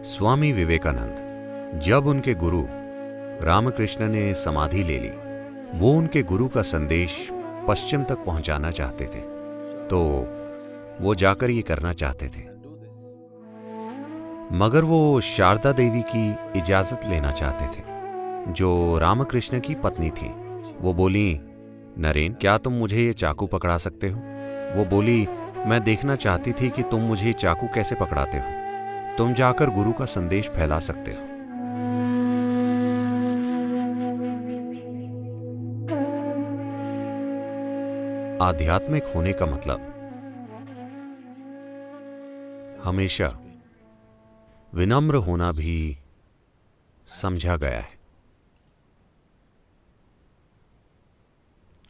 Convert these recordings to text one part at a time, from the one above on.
स्वामी विवेकानंद जब उनके गुरु रामकृष्ण ने समाधि ले ली, वो उनके गुरु का संदेश पश्चिम तक पहुंचाना चाहते थे, तो वो जाकर ये करना चाहते थे। मगर वो शारदा देवी की इजाजत लेना चाहते थे, जो रामकृष्ण की पत्नी थी। वो बोली, नरेन, क्या तुम मुझे ये चाकू पकड़ा सकते हो? वो बोली, मैं देखना चाहती थी कि तुम मुझे ये चाकू कैसे पकड़ाते हो। तुम जाकर गुरु का संदेश फैला सकते हो। आध्यात्मिक होने का मतलब हमेशा विनम्र होना भी समझा गया है,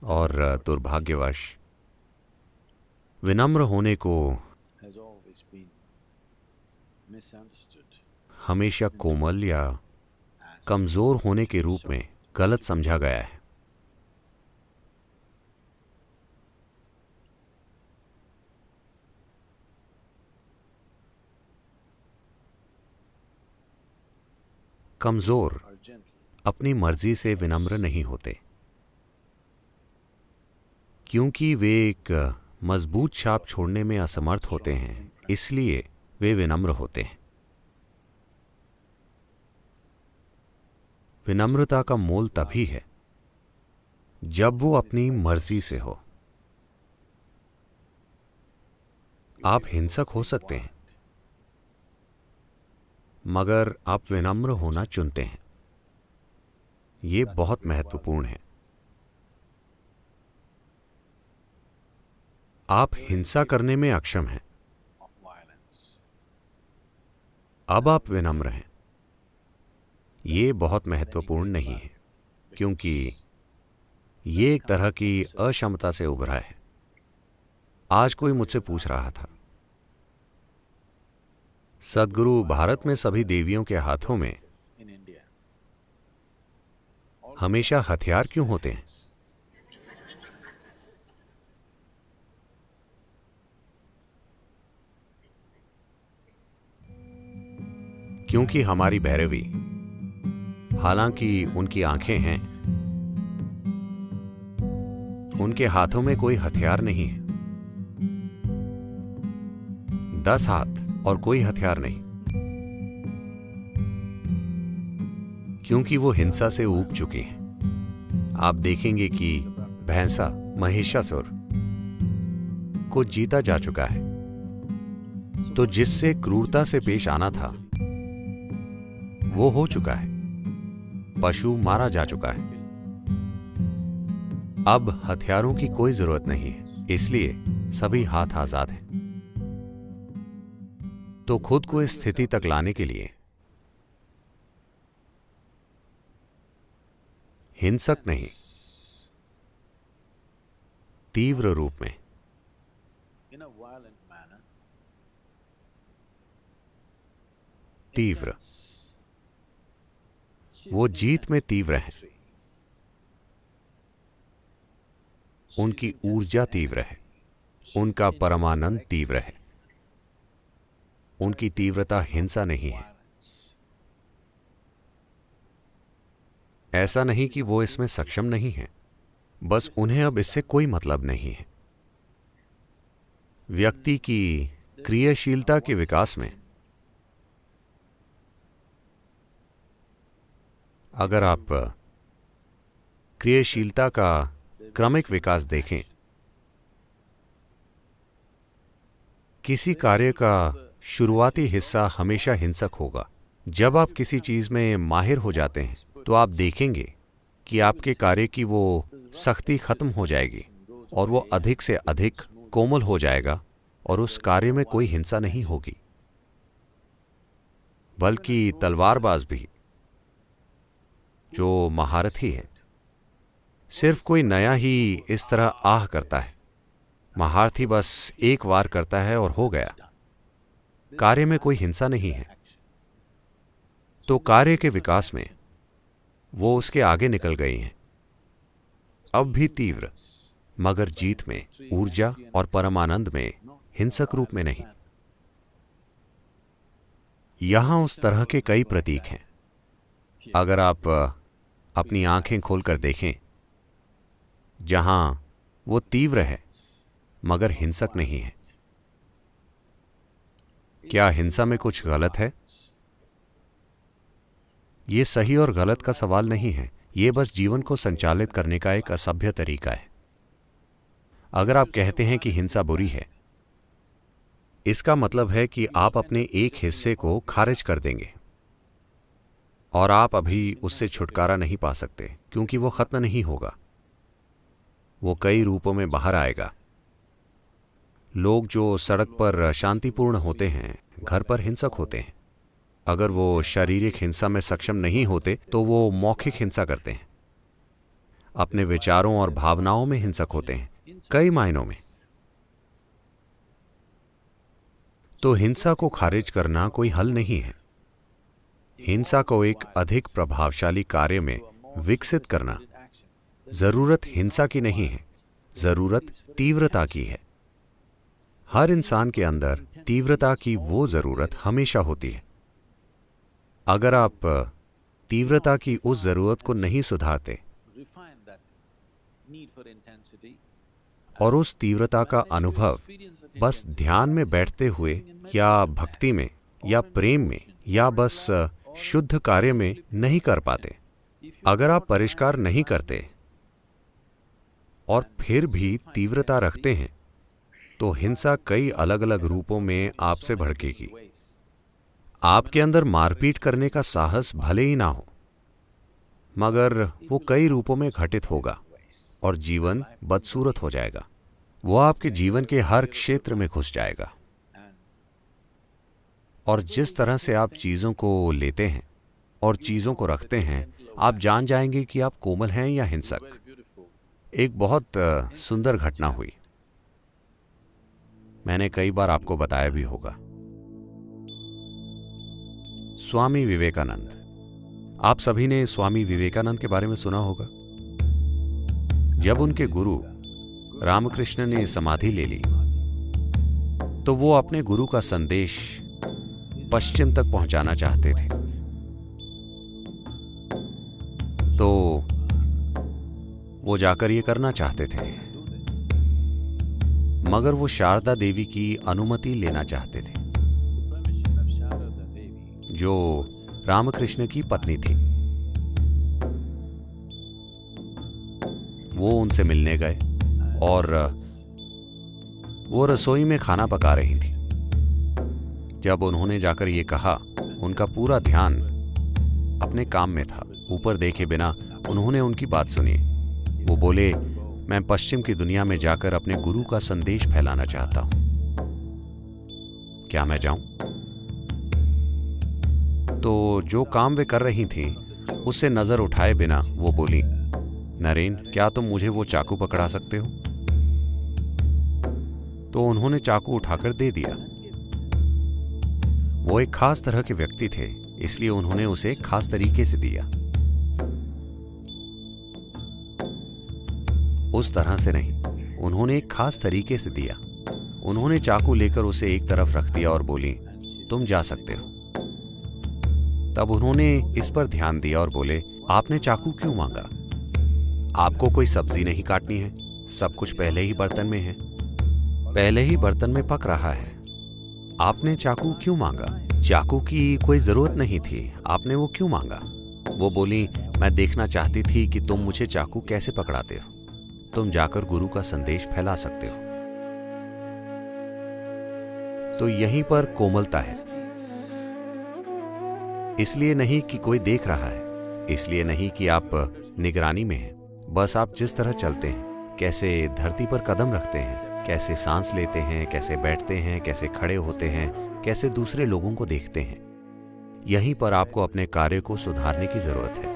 और दुर्भाग्यवश विनम्र होने को हमेशा कोमल या कमजोर होने के रूप में गलत समझा गया है। कमजोर अपनी मर्जी से विनम्र नहीं होते, क्योंकि वे एक मजबूत छाप छोड़ने में असमर्थ होते हैं, इसलिए वे विनम्र होते हैं। विनम्रता का मोल तभी है जब वो अपनी मर्जी से हो। आप हिंसक हो सकते हैं, मगर आप विनम्र होना चुनते हैं। ये बहुत महत्वपूर्ण है। आप हिंसा करने में अक्षम हैं, अब आप विनम्र हैं। ये बहुत महत्वपूर्ण नहीं है, क्योंकि ये एक तरह की अक्षमता से उभरा है। आज कोई मुझसे पूछ रहा था, सद्गुरु, भारत में सभी देवियों के हाथों में हमेशा हथियार क्यों होते हैं? क्योंकि हमारी भैरवी, हालांकि उनकी आंखें हैं, उनके हाथों में कोई हथियार नहीं है। 10 हाथ और कोई हथियार नहीं, क्योंकि वो हिंसा से ऊब चुकी हैं। आप देखेंगे कि भैंसा महिषासुर को जीता जा चुका है, तो जिससे क्रूरता से पेश आना था वो हो चुका है। पशु मारा जा चुका है। अब हथियारों की कोई जरूरत नहीं है, इसलिए सभी हाथ आजाद हैं। तो खुद को इस स्थिति तक लाने के लिए हिंसक नहीं, तीव्र रूप में, तीव्र, वो जीत में तीव्र हैं। उनकी ऊर्जा तीव्र है, उनका परमानंद तीव्र है। उनकी तीव्रता हिंसा नहीं है। ऐसा नहीं कि वो इसमें सक्षम नहीं है, बस उन्हें अब इससे कोई मतलब नहीं है। व्यक्ति की क्रियाशीलता के विकास में अगर आप क्रियाशीलता का क्रमिक विकास देखें, किसी कार्य का शुरुआती हिस्सा हमेशा हिंसक होगा। जब आप किसी चीज में माहिर हो जाते हैं, तो आप देखेंगे कि आपके कार्य की वो सख्ती खत्म हो जाएगी और वो अधिक से अधिक कोमल हो जाएगा, और उस कार्य में कोई हिंसा नहीं होगी। बल्कि तलवारबाज भी, जो महारथी है, सिर्फ कोई नया ही इस तरह आह करता है। महारथी बस एक वार करता है और हो गया। कार्य में कोई हिंसा नहीं है। तो कार्य के विकास में वो उसके आगे निकल गई हैं, अब भी तीव्र, मगर जीत में, ऊर्जा और परमानंद में, हिंसक रूप में नहीं। यहां उस तरह के कई प्रतीक हैं। अगर आप अपनी आंखें खोलकर देखें, जहां वो तीव्र है मगर हिंसक नहीं है। क्या हिंसा में कुछ गलत है? ये सही और गलत का सवाल नहीं है, ये बस जीवन को संचालित करने का एक असभ्य तरीका है। अगर आप कहते हैं कि हिंसा बुरी है, इसका मतलब है कि आप अपने एक हिस्से को खारिज कर देंगे और आप अभी उससे छुटकारा नहीं पा सकते, क्योंकि वो खत्म नहीं होगा। वो कई रूपों में बाहर आएगा। लोग जो सड़क पर शांतिपूर्ण होते हैं, घर पर हिंसक होते हैं। अगर वो शारीरिक हिंसा में सक्षम नहीं होते तो वो मौखिक हिंसा करते हैं। अपने विचारों और भावनाओं में हिंसक होते हैं, कई मायनों में। तो हिंसा को खारिज करना कोई हल नहीं है। हिंसा को एक अधिक प्रभावशाली कार्य में विकसित करना जरूरत हिंसा की नहीं है, जरूरत तीव्रता की है। हर इंसान के अंदर तीव्रता की वो जरूरत हमेशा होती है। अगर आप तीव्रता की उस जरूरत को नहीं सुधारते और उस तीव्रता का अनुभव बस ध्यान में बैठते हुए या भक्ति में या प्रेम में या बस शुद्ध कार्य में नहीं कर पाते, अगर आप परिष्कार नहीं करते और फिर भी तीव्रता रखते हैं, तो हिंसा कई अलग अलग रूपों में आपसे भड़केगी। आपके अंदर मारपीट करने का साहस भले ही ना हो, मगर वो कई रूपों में घटित होगा और जीवन बदसूरत हो जाएगा। वो आपके जीवन के हर क्षेत्र में घुस जाएगा। और जिस तरह से आप चीजों को लेते हैं और चीजों को रखते हैं, आप जान जाएंगे कि आप कोमल हैं या हिंसक। एक बहुत सुंदर घटना हुई, मैंने कई बार आपको बताया भी होगा। स्वामी विवेकानंद। आप सभी ने स्वामी विवेकानंद के बारे में सुना होगा। जब उनके गुरु रामकृष्ण ने समाधि ले ली, तो वो अपने गुरु का संदेश पश्चिम तक पहुंचाना चाहते थे। तो वो जाकर ये करना चाहते थे, मगर वो शारदा देवी की अनुमति लेना चाहते थे, जो रामकृष्ण की पत्नी थी। वो उनसे मिलने गए और वो रसोई में खाना पका रही थी। जब उन्होंने जाकर ये कहा, उनका पूरा ध्यान अपने काम में था, ऊपर देखे बिना उन्होंने उनकी बात सुनी। वो बोले, मैं पश्चिम की दुनिया में जाकर अपने गुरु का संदेश फैलाना चाहता हूं, क्या मैं जाऊं? तो जो काम वे कर रही थी, उससे नजर उठाए बिना वो बोली, नरेन, क्या तुम मुझे वो चाकू पकड़ा सकते हो? तो उन्होंने चाकू उठाकर दे दिया। वो एक खास तरह के व्यक्ति थे, इसलिए उन्होंने उसे एक खास तरीके से दिया। उस तरह से नहीं, उन्होंने एक खास तरीके से दिया। उन्होंने चाकू लेकर उसे एक तरफ रख दिया और बोली, तुम जा सकते हो। तब उन्होंने इस पर ध्यान दिया और बोले, आपने चाकू क्यों मांगा? आपको कोई सब्जी नहीं काटनी है, सब कुछ पहले ही बर्तन में है, पहले ही बर्तन में पक रहा है। आपने चाकू क्यों मांगा? चाकू की कोई जरूरत नहीं थी, आपने वो क्यों मांगा? वो बोली, मैं देखना चाहती थी कि तुम मुझे चाकू कैसे पकड़ाते हो। तुम जाकर गुरु का संदेश फैला सकते हो। तो यहीं पर कोमलता है। इसलिए नहीं कि कोई देख रहा है, इसलिए नहीं कि आप निगरानी में हैं, बस आप जिस तरह चलते हैं, कैसे धरती पर कदम रखते हैं, कैसे सांस लेते हैं, कैसे बैठते हैं, कैसे खड़े होते हैं, कैसे दूसरे लोगों को देखते हैं, यहीं पर आपको अपने कार्य को सुधारने की जरूरत है।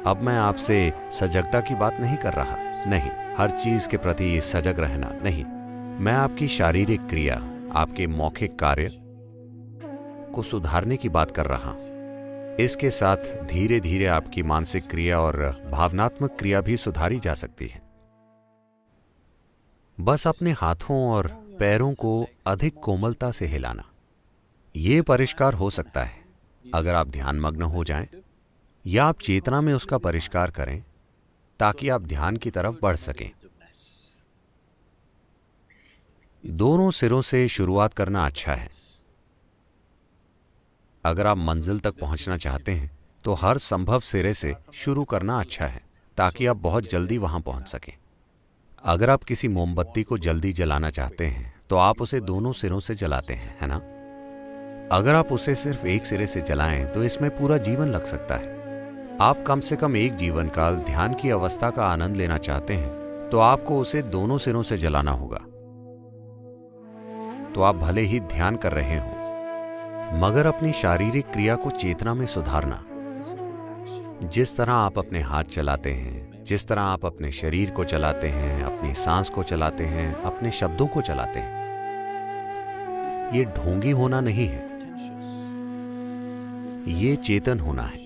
अब मैं आपसे सजगता की बात नहीं कर रहा, नहीं, हर चीज के प्रति सजग रहना नहीं। मैं आपकी शारीरिक क्रिया, आपके मौखिक कार्य को सुधारने की बात कर रहा हूं। इसके साथ धीरे धीरे आपकी मानसिक क्रिया और भावनात्मक क्रिया भी सुधारी जा सकती है। बस अपने हाथों और पैरों को अधिक कोमलता से हिलाना, ये परिष्कार हो सकता है अगर आप ध्यानमग्न हो जाएं, या आप चेतना में उसका परिष्कार करें ताकि आप ध्यान की तरफ बढ़ सकें। दोनों सिरों से शुरुआत करना अच्छा है। अगर आप मंजिल तक पहुंचना चाहते हैं तो हर संभव सिरे से शुरू करना अच्छा है ताकि आप बहुत जल्दी वहां पहुंच सकें। अगर आप किसी मोमबत्ती को जल्दी जलाना चाहते हैं तो आप उसे दोनों सिरों से जलाते हैं, है ना? अगर आप उसे सिर्फ एक सिरे से जलाएं तो इसमें पूरा जीवन लग सकता है। आप कम से कम एक जीवन काल ध्यान की अवस्था का आनंद लेना चाहते हैं तो आपको उसे दोनों सिरों से जलाना होगा। तो आप भले ही ध्यान कर रहे हो मगर अपनी शारीरिक क्रिया को चेतना में सुधारना। जिस तरह आप अपने हाथ चलाते हैं, जिस तरह आप अपने शरीर को चलाते हैं, अपनी सांस को चलाते हैं, अपने शब्दों को चलाते हैं, ये ढोंगी होना नहीं है, ये चेतन होना है।